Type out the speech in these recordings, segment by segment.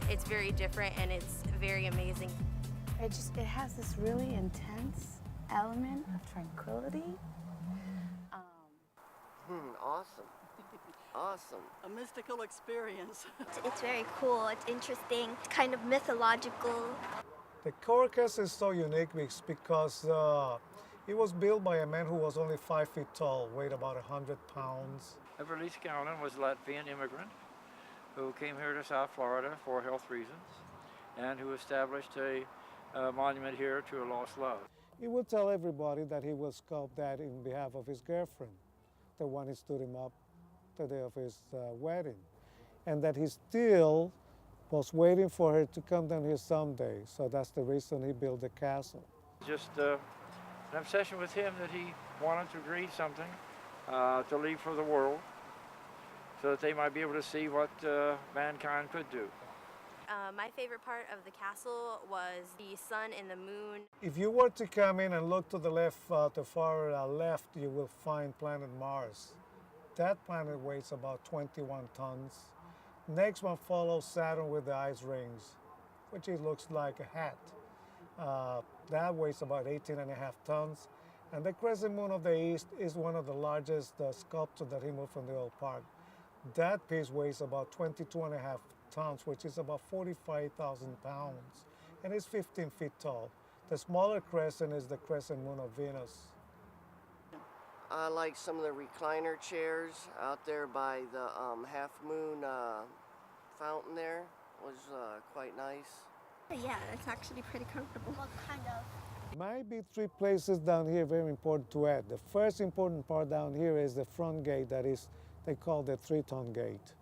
It's very different and it's very amazing. It has this really intense element of tranquility. Awesome. Awesome. A mystical experience. It's very cool, it's interesting, it's kind of mythological. The carcass is so unique because it was built by a man who was only 5 feet tall, weighed about 100 pounds. ABRIL was a Latvian immigrant who came here to South Florida for health reasons and who established a monument here to a lost love. He would tell everybody that he will sculpt that in behalf of his girlfriend, the one who stood him up the day of his wedding, and that he still was waiting for her to come down here someday. So that's the reason he built the castle. Just an obsession with him that he wanted to create something to leave for the world so that they might be able to see what mankind could do. My favorite part of the castle was the sun and the moon. If you were to come in and look to the left, the far left, you will find planet Mars. That planet weighs about 21 tons. Next one follows Saturn with the ice rings, which it looks like a hat. That weighs about 18.5 tons. And the crescent moon of the east is one of the largest sculptures that he moved from the old park. That piece weighs about 22.5 tons, which is about 45,000 pounds, and it's 15 feet tall. The smaller crescent is the crescent moon of Venus. I like some of the recliner chairs out there by the half moon fountain there. Was quite nice. Yeah, it's actually pretty comfortable. What kind of? Might be 3 places down here very important to add. The first important part down here is the front gate, that is, they call the 3-ton gate.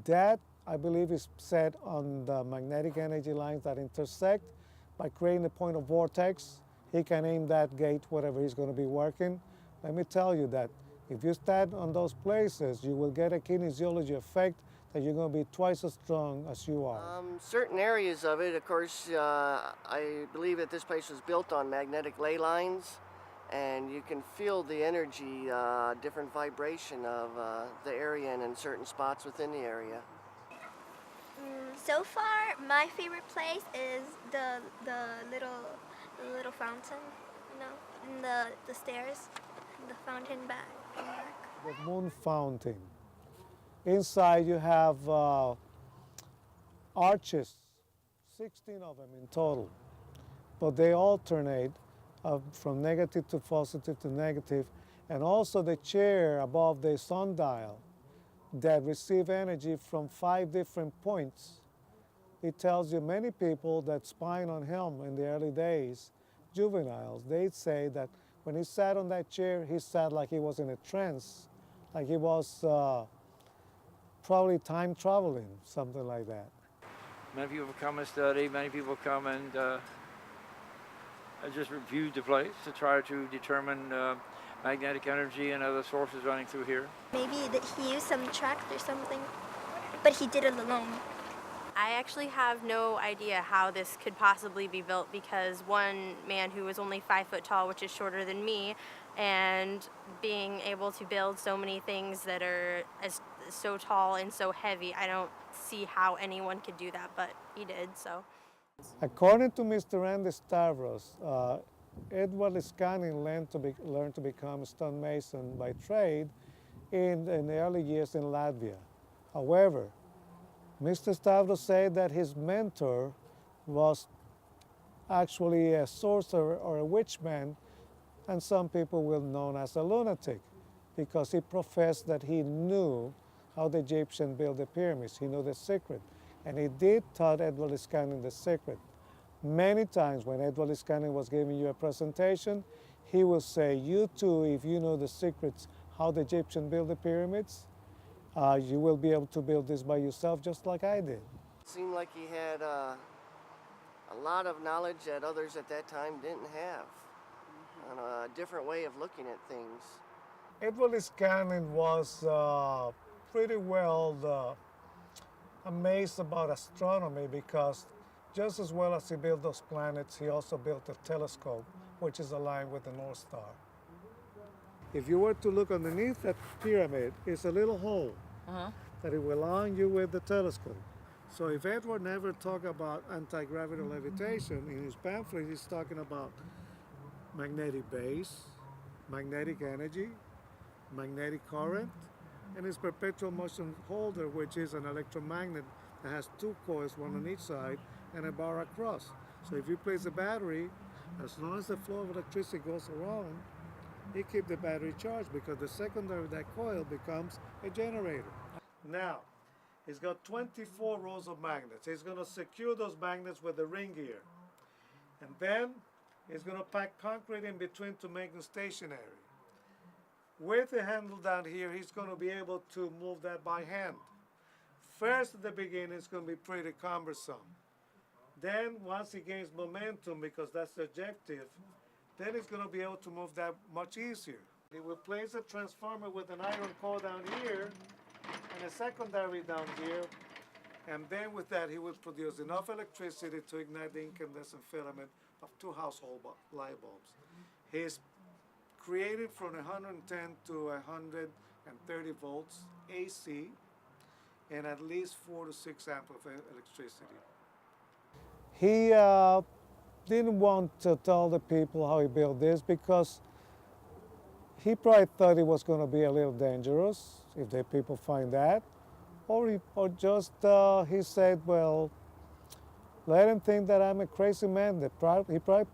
That, I believe, is set on the magnetic energy lines that intersect. By creating a point of vortex, he can aim that gate wherever he's going to be working. Let me tell you that if you stand on those places, you will get a kinesiology effect that you're going to be twice as strong as you are. Certain areas of it, of course, I believe that this place was built on magnetic ley lines, and you can feel the energy, different vibration of the area and in certain spots within the area. So far, my favorite place is the little fountain, you know, and the stairs, the fountain back. The moon fountain. Inside you have arches, 16 of them in total, but they alternate from negative to positive to negative, and also the chair above the sundial that receive energy from 5 different points. It tells you many people that spying on him in the early days, juveniles, they'd say that when he sat on that chair, he sat like he was in a trance, like he was probably time traveling, something like that. Many people come and study, many people come and just review the place to try to determine magnetic energy and other sources running through here. Maybe that he used some tracks or something, but he did it alone. I actually have no idea how this could possibly be built because one man who was only 5 foot tall, which is shorter than me, and being able to build so many things that are so tall and so heavy, I don't see how anyone could do that, but he did, so. According to Mr. Andy Stavros, Edward Scanning learned to become a stonemason by trade in the early years in Latvia. However, Mr. Stavros said that his mentor was actually a sorcerer or a witch man, and some people will know as a lunatic, because he professed that he knew how the Egyptians built the pyramids. He knew the secret, and he did taught Edward Iscanning the secret. Many times when Edward Iscanning was giving you a presentation, he will say, you too, if you know the secrets how the Egyptians built the pyramids, you will be able to build this by yourself just like I did. It seemed like he had a lot of knowledge that others at that time didn't have, and a different way of looking at things. Edward Iscanning was pretty well amazed about astronomy, because just as well as he built those planets, he also built a telescope, which is aligned with the North Star. If you were to look underneath that pyramid, it's a little hole that it will align you with the telescope. So if Edward never talked about anti-gravity levitation, in his pamphlet he's talking about magnetic base, magnetic energy, magnetic current, and his perpetual motion holder, which is an electromagnet that has two coils, one on each side, and a bar across. So if you place a battery, as long as the flow of electricity goes around, it keeps the battery charged because the secondary of that coil becomes a generator. Now, he's got 24 rows of magnets. He's going to secure those magnets with the ring gear. And then he's going to pack concrete in between to make them stationary. With the handle down here, he's going to be able to move that by hand. First, at the beginning, it's going to be pretty cumbersome. Then, once he gains momentum, because that's the objective, then he's going to be able to move that much easier. He will place a transformer with an iron coil down here and a secondary down here, and then with that he will produce enough electricity to ignite the incandescent filament of 2 household light bulbs. He's created from 110 to 130 volts AC and at least 4 to 6 amps of electricity. He didn't want to tell the people how he built this because he probably thought it was going to be a little dangerous if the people find that, or he said, well, let him think that I'm a crazy man.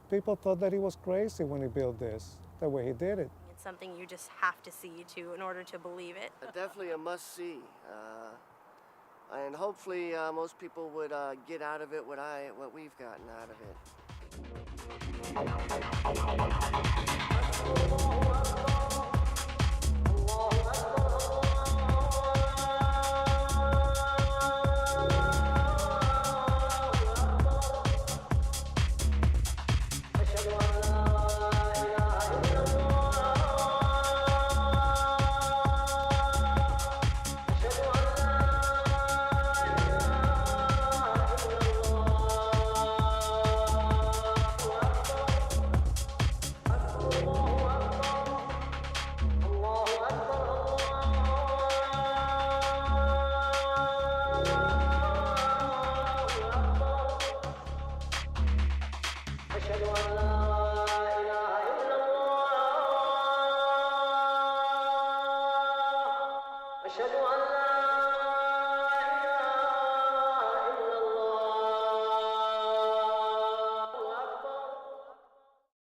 People thought that he was crazy when he built this, the way he did it. It's something you just have to see in order to believe it. Definitely a must-see. And hopefully most people would get out of it what we've gotten out of it.